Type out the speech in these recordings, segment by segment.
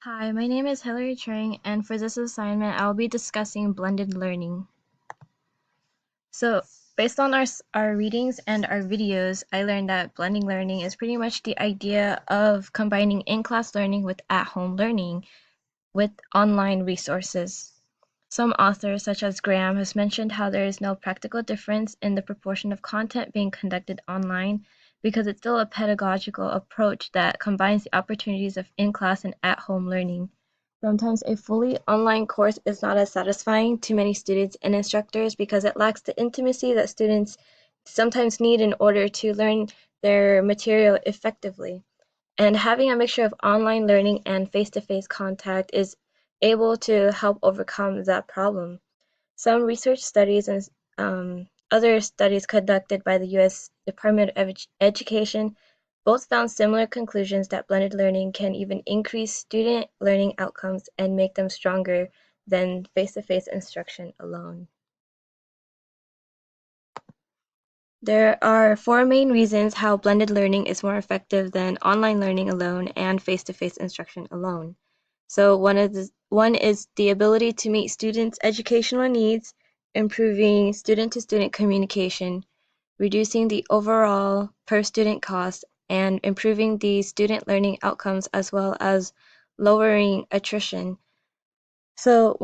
Hi, my name is Hilary Trang, and for this assignment, I'll be discussing blended learning. So, based on our readings and our videos, I learned that blended learning is pretty much the idea of combining in-class learning with at-home learning with online resources. Some authors, such as Graham, has mentioned how there is no practical difference in the proportion of content being conducted online because it's still a pedagogical approach that combines the opportunities of in-class and at-home learning. Sometimes a fully online course is not as satisfying to many students and instructors because it lacks the intimacy that students sometimes need in order to learn their material effectively. And having a mixture of online learning and face-to-face contact is able to help overcome that problem. Some research studies and other studies conducted by the U.S. Department of Education both found similar conclusions that blended learning can even increase student learning outcomes and make them stronger than face-to-face instruction alone. There are four main reasons how blended learning is more effective than online learning alone and face-to-face instruction alone. So one is the ability to meet students' educational needs, improving student-to-student communication, reducing the overall per-student cost, and improving the student learning outcomes as well as lowering attrition. So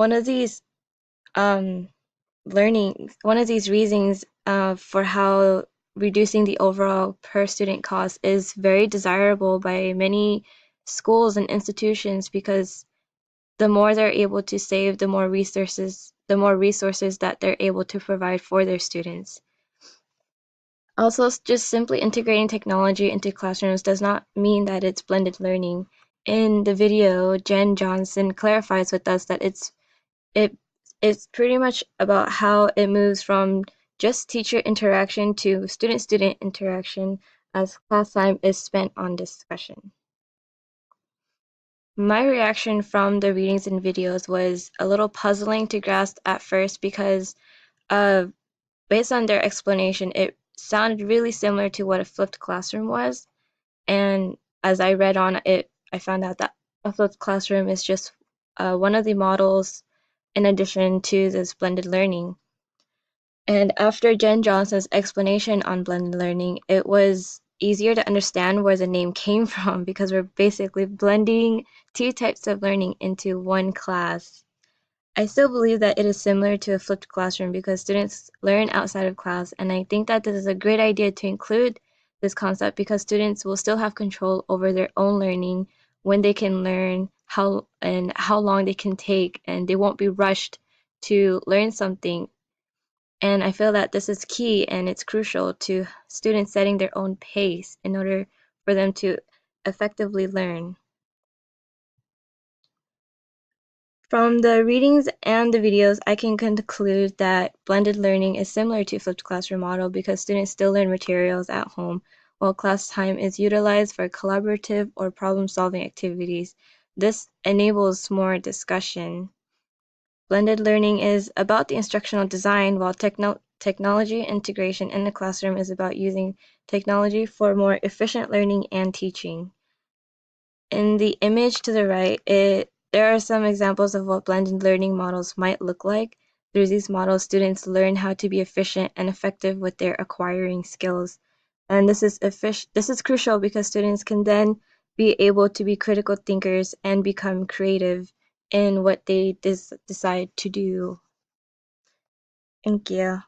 um, one of these reasons for how reducing the overall per student cost is very desirable by many schools and institutions because the more they're able to save, the more resources that they're able to provide for their students. Also, just simply integrating technology into classrooms does not mean that it's blended learning. In the video, Jen Johnson clarifies with us that it it's pretty much about how it moves from just teacher interaction to student-student interaction as class time is spent on discussion. My reaction from the readings and videos was a little puzzling to grasp at first because uh, based on their explanation, it sounded really similar to what a flipped classroom was. And as I read on it, I found out that a flipped classroom is just one of the models in addition to this blended learning. And after Jen Johnson's explanation on blended learning, it was easier to understand where the name came from because we're basically blending two types of learning into one class. I still believe that it is similar to a flipped classroom because students learn outside of class, and I think that this is a great idea to include this concept because students will still have control over their own learning when they can learn how long they can take, and they won't be rushed to learn something. And I feel that this is key and it's crucial to students setting their own pace in order for them to effectively learn. From the readings and the videos, I can conclude that blended learning is similar to flipped classroom model because students still learn materials at home while class time is utilized for collaborative or problem-solving activities. This enables more discussion. Blended learning is about the instructional design, while technology integration in the classroom is about using technology for more efficient learning and teaching. In the image to the right, there are some examples of what blended learning models might look like. Through these models, students learn how to be efficient and effective with their acquiring skills. And this is crucial because students can then be able to be critical thinkers and become creative in what they decide to do. Thank you.